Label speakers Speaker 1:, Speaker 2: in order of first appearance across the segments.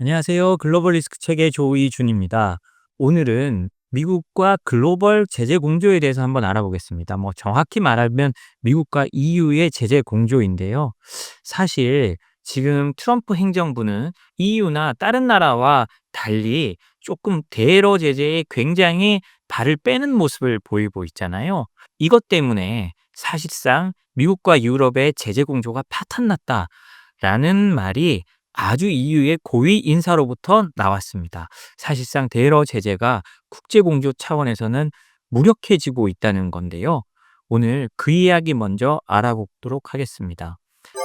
Speaker 1: 안녕하세요. 글로벌 리스크 책의 조이준입니다. 오늘은 미국과 글로벌 제재 공조에 대해서 한번 알아보겠습니다. 정확히 말하면 미국과 EU의 제재 공조인데요. 사실 지금 트럼프 행정부는 EU나 다른 나라와 달리 조금 대러 제재에 굉장히 발을 빼는 모습을 보이고 있잖아요. 이것 때문에 사실상 미국과 유럽의 제재 공조가 파탄났다라는 말이 아주 EU의 고위 인사로부터 나왔습니다. 사실상 대러 제재가 국제 공조 차원에서는 무력해지고 있다는 건데요. 오늘 그 이야기 먼저 알아보도록 하겠습니다.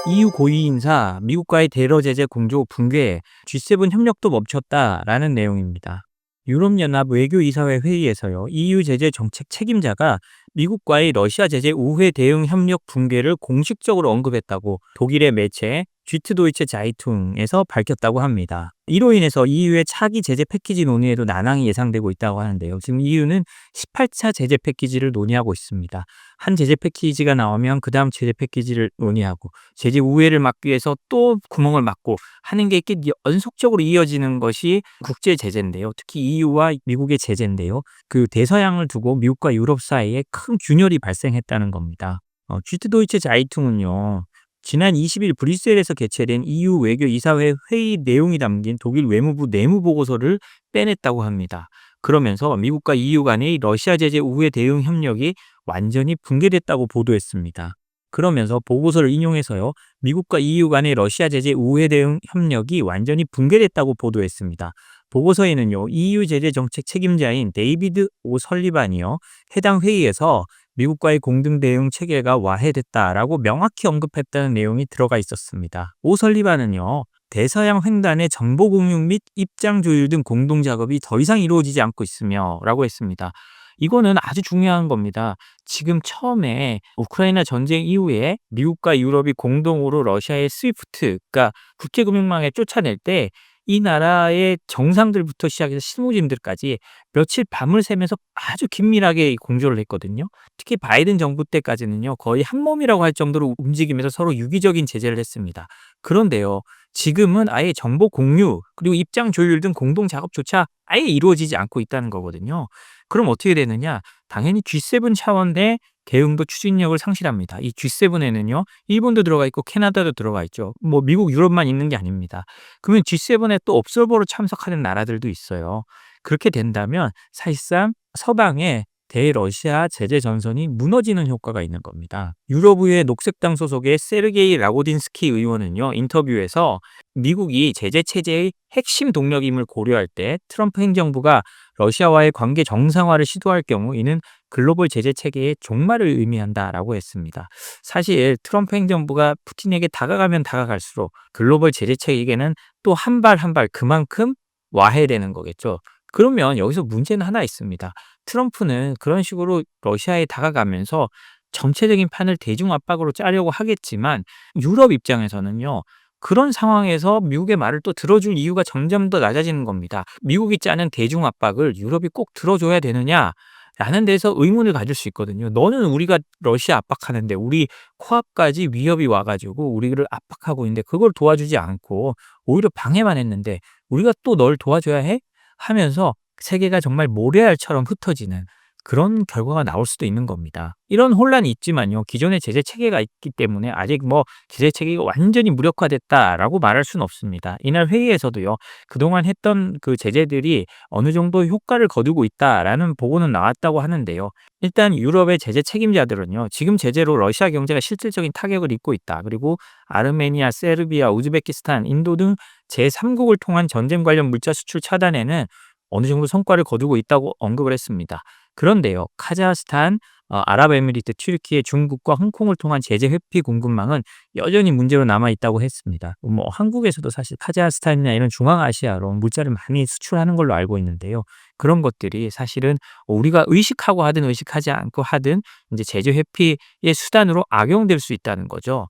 Speaker 1: EU 고위 인사 미국과의 대러 제재 공조 붕괴, G7 협력도 멈췄다라는 내용입니다. 유럽연합 외교이사회 회의에서요. EU 제재 정책 책임자가 미국과의 러시아 제재 우회 대응 협력 붕괴를 공식적으로 언급했다고 독일의 매체 쥐트도이체 자이퉁에서 밝혔다고 합니다. 이로 인해서 EU의 차기 제재 패키지 논의에도 난항이 예상되고 있다고 하는데요. 지금 EU는 18차 제재 패키지를 논의하고 있습니다. 한 제재 패키지가 나오면 그 다음 제재 패키지를 논의하고 제재 우회를 막기 위해서 또 구멍을 막고 하는 게 이렇게 연속적으로 이어지는 것이 국제 제재인데요. 특히 EU와 미국의 제재인데요. 그 대서양을 두고 미국과 유럽 사이에 큰 균열이 발생했다는 겁니다. 쥐트도이체 자이퉁은요. 지난 20일 브뤼셀에서 개최된 EU 외교 이사회 회의 내용이 담긴 독일 외무부 내무 보고서를 빼냈다고 합니다. 그러면서 미국과 EU 간의 러시아 제재 우회 대응 협력이 완전히 붕괴됐다고 보도했습니다. 그러면서 보고서를 인용해서요. 미국과 EU 간의 러시아 제재 우회 대응 협력이 완전히 붕괴됐다고 보도했습니다. 보고서에는요. EU 제재 정책 책임자인 데이비드 오 설리반이요. 해당 회의에서 미국과의 공동 대응 체계가 와해됐다라고 명확히 언급했다는 내용이 들어가 있었습니다. 오 설리반은요. 대서양 횡단의 정보 공유 및 입장 조율 등 공동 작업이 더 이상 이루어지지 않고 있으며 라고 했습니다. 이거는 아주 중요한 겁니다. 지금 처음에 우크라이나 전쟁 이후에 미국과 유럽이 공동으로 러시아의 스위프트, 그러니까 국제금융망에 쫓아낼 때 이 나라의 정상들부터 시작해서 실무진들까지 며칠 밤을 새면서 아주 긴밀하게 이 공조를 했거든요. 특히 바이든 정부 때까지는요, 거의 한 몸이라고 할 정도로 움직이면서 서로 유기적인 제재를 했습니다. 그런데요, 지금은 아예 정보 공유, 그리고 입장 조율 등 공동 작업조차 아예 이루어지지 않고 있다는 거거든요. 그럼 어떻게 되느냐? 당연히 G7 차원 내 대응도 추진력을 상실합니다. 이 G7에는요, 일본도 들어가 있고 캐나다도 들어가 있죠. 미국, 유럽만 있는 게 아닙니다. 그러면 G7에 또 옵저버로 참석하는 나라들도 있어요. 그렇게 된다면 사실상 서방의 대러시아 제재 전선이 무너지는 효과가 있는 겁니다. 유럽의회 녹색당 소속의 세르게이 라고딘스키 의원은요, 인터뷰에서 미국이 제재 체제의 핵심 동력임을 고려할 때 트럼프 행정부가 러시아와의 관계 정상화를 시도할 경우 이는 글로벌 제재 체계의 종말을 의미한다라고 했습니다. 사실 트럼프 행정부가 푸틴에게 다가가면 다가갈수록 글로벌 제재 체계는 또 한 발 한 발 그만큼 와해되는 거겠죠. 그러면 여기서 문제는 하나 있습니다. 트럼프는 그런 식으로 러시아에 다가가면서 전체적인 판을 대중 압박으로 짜려고 하겠지만 유럽 입장에서는요. 그런 상황에서 미국의 말을 또 들어줄 이유가 점점 더 낮아지는 겁니다. 미국이 짜는 대중 압박을 유럽이 꼭 들어줘야 되느냐? 라는 데서 의문을 가질 수 있거든요. 너는 우리가 러시아 압박하는데 우리 코앞까지 위협이 와가지고 우리를 압박하고 있는데 그걸 도와주지 않고 오히려 방해만 했는데 우리가 또 널 도와줘야 해? 하면서 세계가 정말 모래알처럼 흩어지는 그런 결과가 나올 수도 있는 겁니다. 이런 혼란이 있지만요. 기존의 제재 체계가 있기 때문에 아직 제재 체계가 완전히 무력화됐다라고 말할 수는 없습니다. 이날 회의에서도요. 그동안 했던 그 제재들이 어느 정도 효과를 거두고 있다라는 보고는 나왔다고 하는데요. 일단 유럽의 제재 책임자들은요. 지금 제재로 러시아 경제가 실질적인 타격을 입고 있다. 그리고 아르메니아, 세르비아, 우즈베키스탄, 인도 등 제3국을 통한 전쟁 관련 물자 수출 차단에는 어느 정도 성과를 거두고 있다고 언급을 했습니다. 그런데요, 카자흐스탄, 아랍에미리트, 튀르키예, 중국과 홍콩을 통한 제재 회피 공급망은 여전히 문제로 남아 있다고 했습니다. 한국에서도 사실 카자흐스탄이나 이런 중앙아시아로 물자를 많이 수출하는 걸로 알고 있는데요. 그런 것들이 사실은 우리가 의식하고 하든 의식하지 않고 하든 이제 제재 회피의 수단으로 악용될 수 있다는 거죠.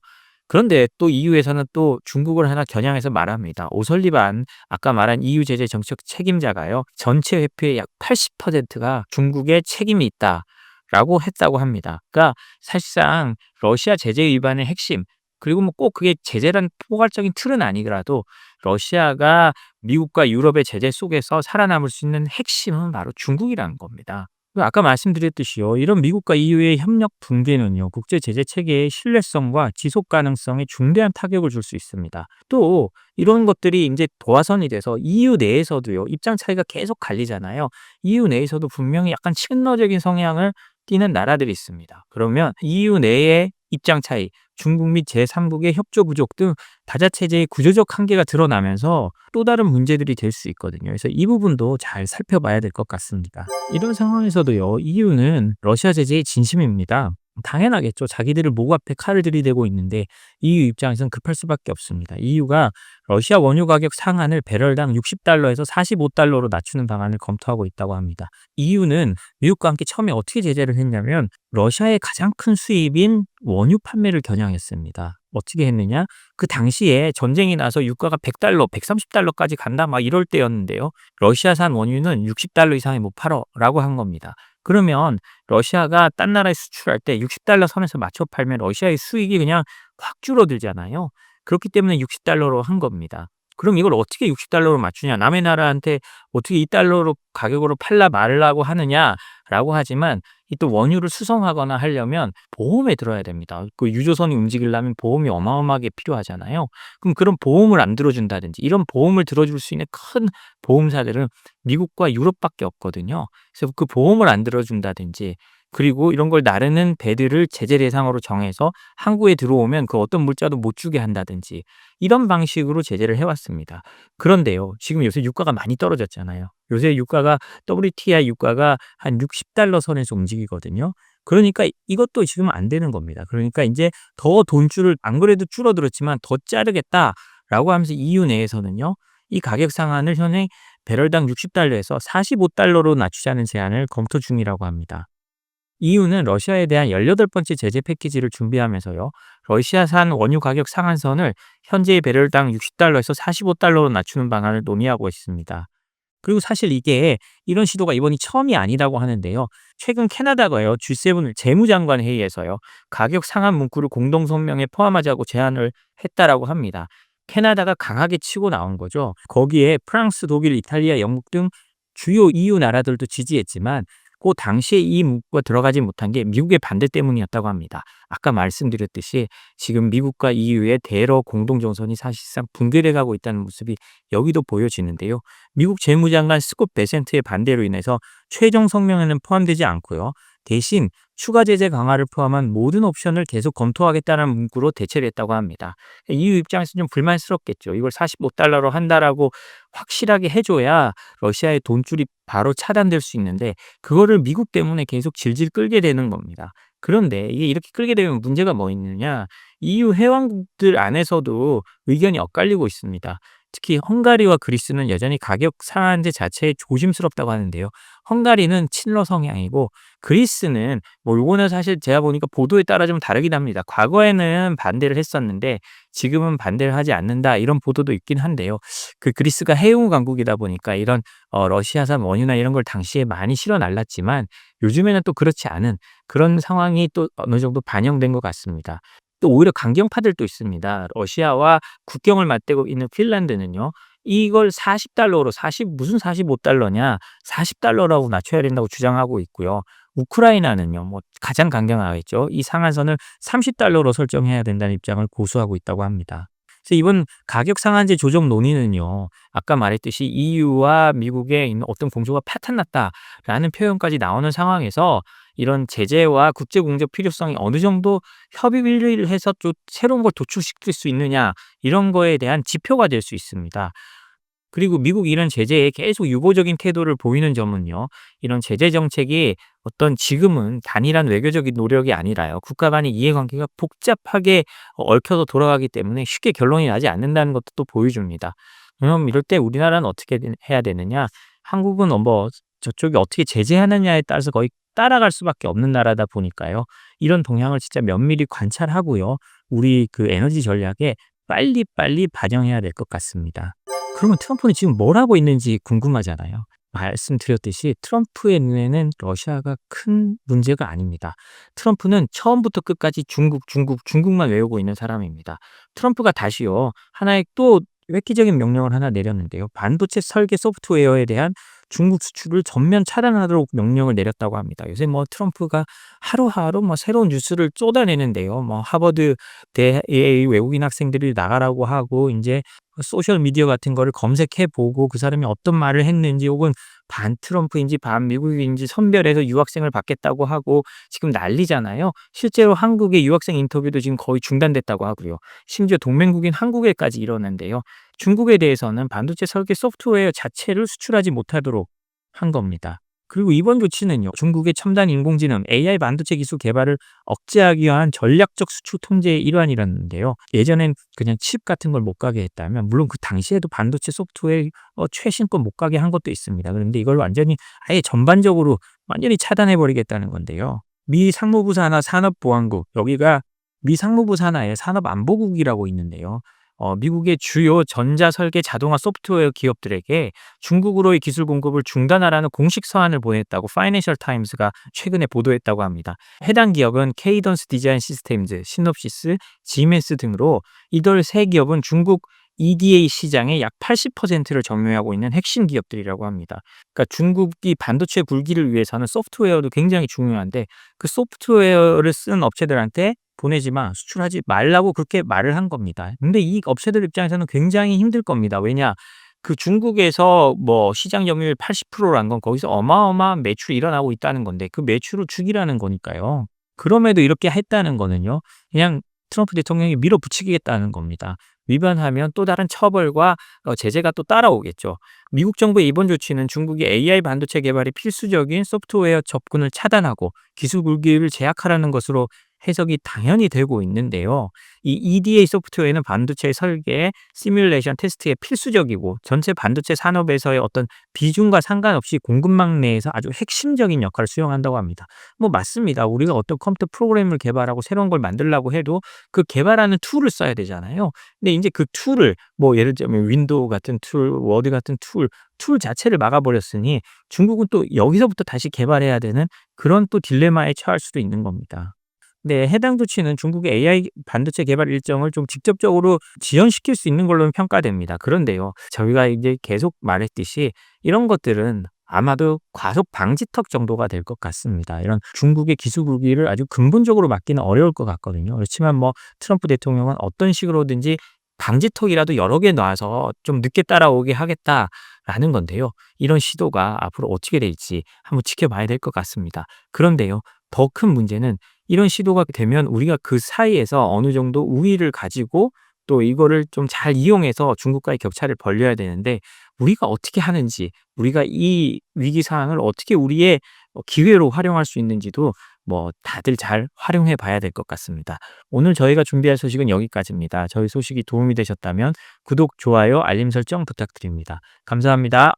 Speaker 1: 그런데 또 EU에서는 또 중국을 하나 겨냥해서 말합니다. 오설리반 아까 말한 EU 제재 정책 책임자가요. 전체 회피의 약 80%가 중국의 책임이 있다라고 했다고 합니다. 그러니까 사실상 러시아 제재 위반의 핵심 그리고 뭐 꼭 그게 제재란 포괄적인 틀은 아니더라도 러시아가 미국과 유럽의 제재 속에서 살아남을 수 있는 핵심은 바로 중국이라는 겁니다. 아까 말씀드렸듯이요. 이런 미국과 EU의 협력 붕괴는요. 국제 제재 체계의 신뢰성과 지속 가능성에 중대한 타격을 줄 수 있습니다. 또 이런 것들이 인제 도화선이 돼서 EU 내에서도요. 입장 차이가 계속 갈리잖아요. EU 내에서도 분명히 약간 친러적인 성향을 띠는 나라들이 있습니다. 그러면 EU 내의 입장 차이, 중국 및 제3국의 협조 부족 등 다자체제의 구조적 한계가 드러나면서 또 다른 문제들이 될 수 있거든요. 그래서 이 부분도 잘 살펴봐야 될 것 같습니다. 이런 상황에서도요. EU는 러시아 제재에 진심입니다. 당연하겠죠. 자기들을 목 앞에 칼을 들이대고 있는데 EU 입장에선 급할 수밖에 없습니다. EU가 러시아 원유 가격 상한을 배럴당 60달러에서 45달러로 낮추는 방안을 검토하고 있다고 합니다. EU는 미국과 함께 처음에 어떻게 제재를 했냐면 러시아의 가장 큰 수입인 원유 판매를 겨냥했습니다. 어떻게 했느냐? 그 당시에 전쟁이 나서 유가가 100달러, 130달러까지 간다 막 이럴 때였는데요. 러시아산 원유는 60달러 이상에 못 팔어라고 한 겁니다. 그러면 러시아가 딴 나라에 수출할 때 60달러 선에서 맞춰 팔면 러시아의 수익이 그냥 확 줄어들잖아요. 그렇기 때문에 60달러로 한 겁니다. 그럼 이걸 어떻게 60달러로 맞추냐? 남의 나라한테 어떻게 이 달러로 가격으로 팔라 말라고 하느냐라고 하지만 이 또 원유를 수송하거나 하려면 보험에 들어야 됩니다. 그 유조선이 움직이려면 보험이 어마어마하게 필요하잖아요. 그럼 그런 보험을 안 들어준다든지 이런 보험을 들어줄 수 있는 큰 보험사들은 미국과 유럽밖에 없거든요. 그래서 그 보험을 안 들어준다든지 그리고 이런 걸 나르는 배들을 제재 대상으로 정해서 항구에 들어오면 그 어떤 물자도 못 주게 한다든지 이런 방식으로 제재를 해왔습니다. 그런데요, 지금 요새 유가가 많이 떨어졌잖아요. 요새 유가가 WTI 유가가 한 60달러 선에서 움직이거든요. 그러니까 이것도 지금 안 되는 겁니다. 그러니까 인제 더 돈줄을 안 그래도 줄어들었지만 더 자르겠다라고 하면서 EU 내에서는요. 이 가격 상한을 현행 배럴당 60달러에서 45달러로 낮추자는 제안을 검토 중이라고 합니다. EU는 러시아에 대한 18번째 제재 패키지를 준비하면서요. 러시아산 원유 가격 상한선을 현재의 배럴당 60달러에서 45달러로 낮추는 방안을 논의하고 있습니다. 그리고 사실 이게 이런 시도가 이번이 처음이 아니라고 하는데요. 최근 캐나다가요. G7 재무장관 회의에서요. 가격 상한 문구를 공동 성명에 포함하자고 제안을 했다라고 합니다. 캐나다가 강하게 치고 나온 거죠. 거기에 프랑스, 독일, 이탈리아, 영국 등 주요 EU 나라들도 지지했지만 그 당시에 이 문구가 들어가지 못한 게 미국의 반대 때문이었다고 합니다. 아까 말씀드렸듯이 지금 미국과 EU의 대러 공동 정선이 사실상 붕괴돼 가고 있다는 모습이 여기도 보여지는데요. 미국 재무장관 스콧 베센트의 반대로 인해서 최종 성명에는 포함되지 않고요. 대신 추가 제재 강화를 포함한 모든 옵션을 계속 검토하겠다는 문구로 대체를 했다고 합니다. EU 입장에서 좀 불만스럽겠죠. 이걸 45달러로 한다라고 확실하게 해줘야 러시아의 돈줄이 바로 차단될 수 있는데 그거를 미국 때문에 계속 질질 끌게 되는 겁니다. 그런데 이게 이렇게 끌게 되면 문제가 뭐 있느냐? EU 회원국들 안에서도 의견이 엇갈리고 있습니다. 특히 헝가리와 그리스는 여전히 가격 상한제 자체에 조심스럽다고 하는데요. 헝가리는 친러 성향이고 그리스는 뭐 요거는 사실 제가 보니까 보도에 따라 좀 다르긴 합니다. 과거에는 반대를 했었는데 지금은 반대를 하지 않는다 이런 보도도 있긴 한데요. 그 그리스가 해운 강국이다 보니까 이런 러시아산 원유나 이런 걸 당시에 많이 실어 날랐지만 요즘에는 또 그렇지 않은 그런 상황이 또 어느 정도 반영된 것 같습니다. 또 오히려 강경파들도 있습니다. 러시아와 국경을 맞대고 있는 핀란드는요. 이걸 40달러로 40 무슨 45달러냐. 40달러라고 낮춰야 된다고 주장하고 있고요. 우크라이나는요. 뭐 가장 강경하겠죠. 이 상한선을 30달러로 설정해야 된다는 입장을 고수하고 있다고 합니다. 그래서 이번 가격 상한제 조정 논의는요. 아까 말했듯이 EU와 미국의 있는 어떤 공조가 파탄났다라는 표현까지 나오는 상황에서 이런 제재와 국제 공조 필요성이 어느 정도 협의를 해서 또 새로운 걸 도출시킬 수 있느냐 이런 거에 대한 지표가 될 수 있습니다. 그리고 미국이 이런 제재에 계속 유보적인 태도를 보이는 점은요. 이런 제재 정책이 어떤 지금은 단일한 외교적인 노력이 아니라요. 국가 간의 이해관계가 복잡하게 얽혀서 돌아가기 때문에 쉽게 결론이 나지 않는다는 것도 또 보여줍니다. 그럼 이럴 때 우리나라는 어떻게 해야 되느냐? 한국은 뭐 저쪽이 어떻게 제재하느냐에 따라서 거의 따라갈 수밖에 없는 나라다 보니까요. 이런 동향을 진짜 면밀히 관찰하고요. 우리 그 에너지 전략에 빨리빨리 반영해야 될 것 같습니다. 그러면 트럼프는 지금 뭘 하고 있는지 궁금하잖아요. 말씀드렸듯이 트럼프의 눈에는 러시아가 큰 문제가 아닙니다. 트럼프는 처음부터 끝까지 중국, 중국, 중국만 외우고 있는 사람입니다. 트럼프가 다시요, 하나의 또 획기적인 명령을 하나 내렸는데요. 반도체 설계 소프트웨어에 대한 중국 수출을 전면 차단하도록 명령을 내렸다고 합니다. 요새 뭐 트럼프가 하루하루 뭐 새로운 뉴스를 쏟아내는데요. 뭐 하버드 대의 외국인 학생들이 나가라고 하고, 이제 소셜 미디어 같은 거를 검색해 보고 그 사람이 어떤 말을 했는지, 혹은 반 트럼프인지 반 미국인지 선별해서 유학생을 받겠다고 하고 지금 난리잖아요. 실제로 한국의 유학생 인터뷰도 지금 거의 중단됐다고 하고요. 심지어 동맹국인 한국에까지 이러는데요. 중국에 대해서는 반도체 설계 소프트웨어 자체를 수출하지 못하도록 한 겁니다. 그리고 이번 조치는요, 중국의 첨단 인공지능 AI 반도체 기술 개발을 억제하기 위한 전략적 수출 통제의 일환이라는데요. 예전엔 그냥 칩 같은 걸 못 가게 했다면, 물론 그 당시에도 반도체 소프트웨어 최신권 못 가게 한 것도 있습니다. 그런데 이걸 완전히 아예 전반적으로 완전히 차단해 버리겠다는 건데요. 미 상무부 산하 산업보안국, 여기가 미 상무부 산하의 산업안보국이라고 있는데요. 미국의 주요 전자설계 자동화 소프트웨어 기업들에게 중국으로의 기술 공급을 중단하라는 공식 서한을 보냈다고 파이낸셜 타임스가 최근에 보도했다고 합니다. 해당 기업은 케이던스 디자인 시스템즈, 시놉시스, 지멘스 등으로 이들 세 기업은 중국 EDA 시장의 약 80%를 점유하고 있는 핵심 기업들이라고 합니다. 그러니까 중국이 반도체 굴기를 위해서는 소프트웨어도 굉장히 중요한데, 그 소프트웨어를 쓴 업체들한테 보내지 마, 수출하지 말라고 그렇게 말을 한 겁니다. 근데 이 업체들 입장에서는 굉장히 힘들 겁니다. 왜냐? 그 중국에서 뭐 시장 점유율 80%란 건 거기서 어마어마한 매출이 일어나고 있다는 건데, 그 매출을 죽이라는 거니까요. 그럼에도 이렇게 했다는 거는요, 그냥 트럼프 대통령이 밀어붙이겠다는 겁니다. 위반하면 또 다른 처벌과 제재가 또 따라오겠죠. 미국 정부의 이번 조치는 중국이 AI 반도체 개발이 필수적인 소프트웨어 접근을 차단하고 기술 굴기를 제약하라는 것으로 해석이 당연히 되고 있는데요. 이 EDA 소프트웨어는 반도체 설계, 시뮬레이션, 테스트에 필수적이고 전체 반도체 산업에서의 어떤 비중과 상관없이 공급망 내에서 아주 핵심적인 역할을 수행한다고 합니다. 뭐 맞습니다. 우리가 어떤 컴퓨터 프로그램을 개발하고 새로운 걸 만들려고 해도 그 개발하는 툴을 써야 되잖아요. 근데 이제 그 툴을 뭐 예를 들면 윈도우 같은 툴, 워드 같은 툴 자체를 막아버렸으니 중국은 또 여기서부터 다시 개발해야 되는 그런 또 딜레마에 처할 수도 있는 겁니다. 네, 해당 조치는 중국의 AI 반도체 개발 일정을 좀 직접적으로 지연시킬 수 있는 걸로는 평가됩니다. 그런데요, 저희가 이제 계속 말했듯이 이런 것들은 아마도 과속 방지턱 정도가 될 것 같습니다. 이런 중국의 기술 굴기를 아주 근본적으로 막기는 어려울 것 같거든요. 그렇지만 뭐 트럼프 대통령은 어떤 식으로든지 방지턱이라도 여러 개 놔서 좀 늦게 따라오게 하겠다라는 건데요. 이런 시도가 앞으로 어떻게 될지 한번 지켜봐야 될 것 같습니다. 그런데요, 더 큰 문제는 이런 시도가 되면 우리가 그 사이에서 어느 정도 우위를 가지고 또 이거를 좀 잘 이용해서 중국과의 격차를 벌려야 되는데, 우리가 어떻게 하는지, 우리가 이 위기 상황을 어떻게 우리의 기회로 활용할 수 있는지도 뭐 다들 잘 활용해 봐야 될 것 같습니다. 오늘 저희가 준비할 소식은 여기까지입니다. 저희 소식이 도움이 되셨다면 구독, 좋아요, 알림 설정 부탁드립니다. 감사합니다.